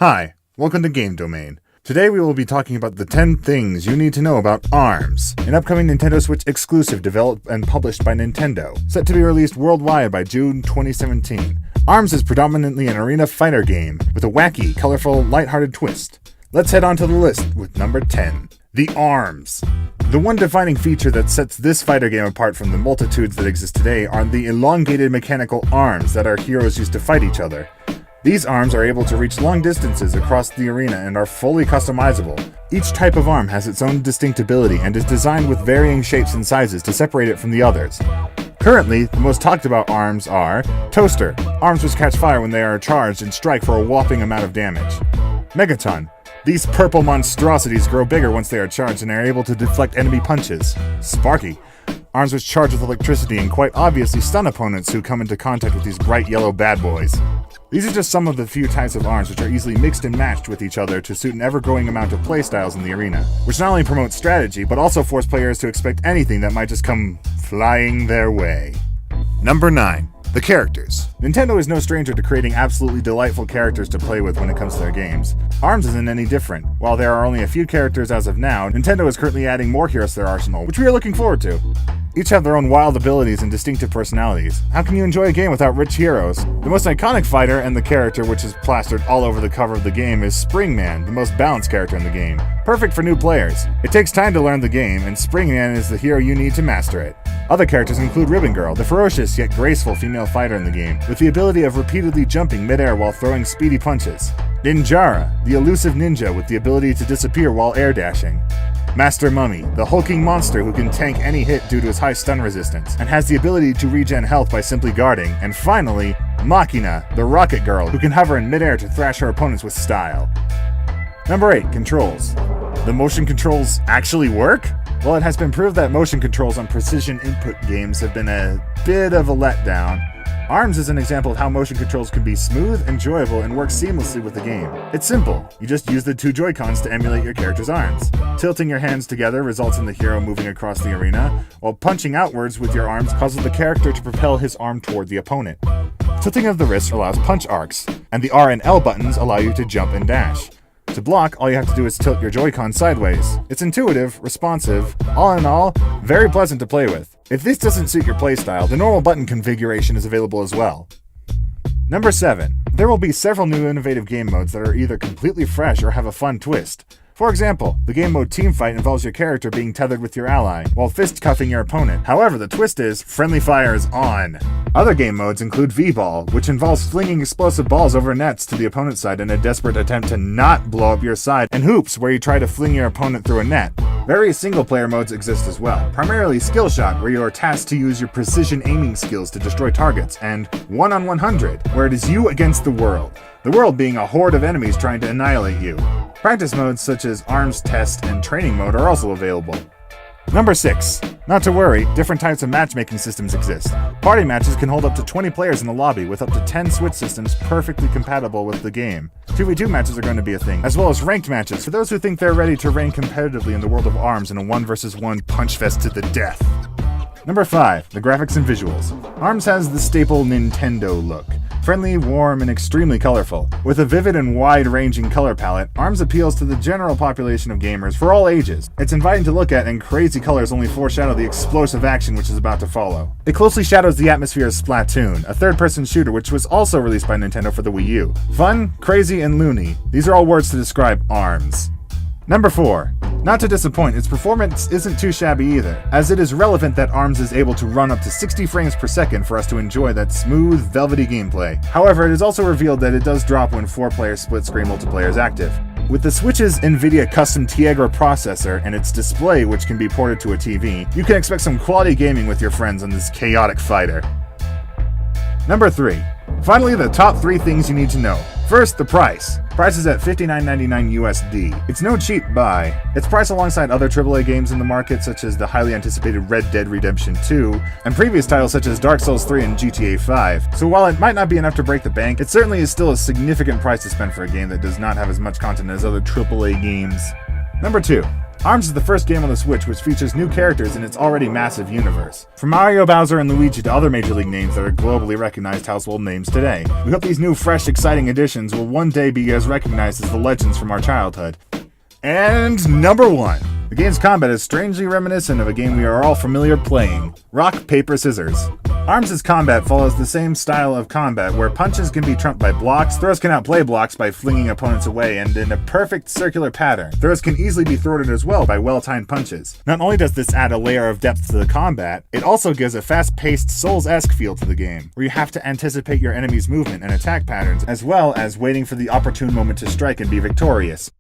Hi, welcome to Game Domain. Today we will be talking about the 10 things you need to know about ARMS, an upcoming Nintendo Switch exclusive developed and published by Nintendo, set to be released worldwide by June 2017. ARMS is predominantly an arena fighter game with a wacky, colorful, lighthearted twist. Let's head on to the list with number 10, the ARMS. The one defining feature that sets this fighter game apart from the multitudes that exist today are the elongated mechanical arms that our heroes use to fight each other. These arms are able to reach long distances across the arena and are fully customizable. Each type of arm has its own distinct ability and is designed with varying shapes and sizes to separate it from the others. Currently, the most talked about arms are Toaster, arms which catch fire when they are charged and strike for a whopping amount of damage. Megaton, these purple monstrosities grow bigger once they are charged and are able to deflect enemy punches. Sparky, arms which charge with electricity and quite obviously stun opponents who come into contact with these bright yellow bad boys. These are just some of the few types of arms which are easily mixed and matched with each other to suit an ever-growing amount of playstyles in the arena, which not only promotes strategy, but also force players to expect anything that might just come flying their way. Number 9. The characters. Nintendo is no stranger to creating absolutely delightful characters to play with when it comes to their games. ARMS isn't any different. While there are only a few characters as of now, Nintendo is currently adding more heroes to their arsenal, which we are looking forward to. Each have their own wild abilities and distinctive personalities. How can you enjoy a game without rich heroes? The most iconic fighter and the character which is plastered all over the cover of the game is Springman, the most balanced character in the game. Perfect for new players. It takes time to learn the game, and Springman is the hero you need to master it. Other characters include Ribbon Girl, the ferocious yet graceful female fighter in the game, with the ability of repeatedly jumping midair while throwing speedy punches. Ninjara, the elusive ninja with the ability to disappear while air dashing. Master Mummy, the hulking monster who can tank any hit due to his high stun resistance, and has the ability to regen health by simply guarding. And finally, Machina, the rocket girl who can hover in midair to thrash her opponents with style. Number 8. Controls. The motion controls actually work? Well, it has been proved that motion controls on precision input games have been a bit of a letdown. ARMS is an example of how motion controls can be smooth, enjoyable, and work seamlessly with the game. It's simple. You just use the two Joy-Cons to emulate your character's arms. Tilting your hands together results in the hero moving across the arena, while punching outwards with your arms causes the character to propel his arm toward the opponent. Tilting of the wrist allows punch arcs, and the R and L buttons allow you to jump and dash. To block, all you have to do is tilt your Joy-Con sideways. It's intuitive, responsive, all in all, very pleasant to play with. If this doesn't suit your playstyle, the normal button configuration is available as well. Number 7. There will be several new innovative game modes that are either completely fresh or have a fun twist. For example, the game mode Teamfight involves your character being tethered with your ally, while fist-cuffing your opponent. However, the twist is, friendly fire is on. Other game modes include V-Ball, which involves flinging explosive balls over nets to the opponent's side in a desperate attempt to not blow up your side, and Hoops, where you try to fling your opponent through a net. Various single-player modes exist as well, primarily Skill Shot, where you are tasked to use your precision aiming skills to destroy targets, and 1-on-100, where it is you against the world being a horde of enemies trying to annihilate you. Practice modes such as Arms Test and Training Mode are also available. Number 6. Not to worry, different types of matchmaking systems exist. Party matches can hold up to 20 players in the lobby with up to 10 Switch systems perfectly compatible with the game. 2v2 matches are going to be a thing, as well as ranked matches for those who think they're ready to reign competitively in the world of ARMS in a 1-versus-1 punch fest to the death. Number 5. The graphics and visuals. ARMS has the staple Nintendo look. Friendly, warm, and extremely colorful. With a vivid and wide-ranging color palette, ARMS appeals to the general population of gamers for all ages. It's inviting to look at, and crazy colors only foreshadow the explosive action which is about to follow. It closely shadows the atmosphere of Splatoon, a third-person shooter which was also released by Nintendo for the Wii U. Fun, crazy, and loony. These are all words to describe ARMS. Number 4. Not to disappoint, its performance isn't too shabby either, as it is relevant that ARMS is able to run up to 60 frames per second for us to enjoy that smooth, velvety gameplay. However, it is also revealed that it does drop when 4-player split-screen multiplayer is active. With the Switch's NVIDIA custom Tegra processor and its display which can be ported to a TV, you can expect some quality gaming with your friends on this chaotic fighter. Number 3. Finally, the top 3 things you need to know. First, the price. Price is at $59.99 USD. It's no cheap buy. It's priced alongside other AAA games in the market such as the highly anticipated Red Dead Redemption 2, and previous titles such as Dark Souls 3 and GTA 5. So while it might not be enough to break the bank, it certainly is still a significant price to spend for a game that does not have as much content as other AAA games. Number 2. ARMS is the first game on the Switch which features new characters in its already massive universe. From Mario, Bowser, and Luigi to other Major League names that are globally recognized household names today. We hope these new, fresh, exciting additions will one day be as recognized as the legends from our childhood. And number 1. The game's combat is strangely reminiscent of a game we are all familiar playing, Rock, Paper, Scissors. ARMS' combat follows the same style of combat where punches can be trumped by blocks, throws can outplay blocks by flinging opponents away, and in a perfect circular pattern. Throws can easily be thwarted as well by well-timed punches. Not only does this add a layer of depth to the combat, it also gives a fast-paced, Souls-esque feel to the game, where you have to anticipate your enemy's movement and attack patterns, as well as waiting for the opportune moment to strike and be victorious.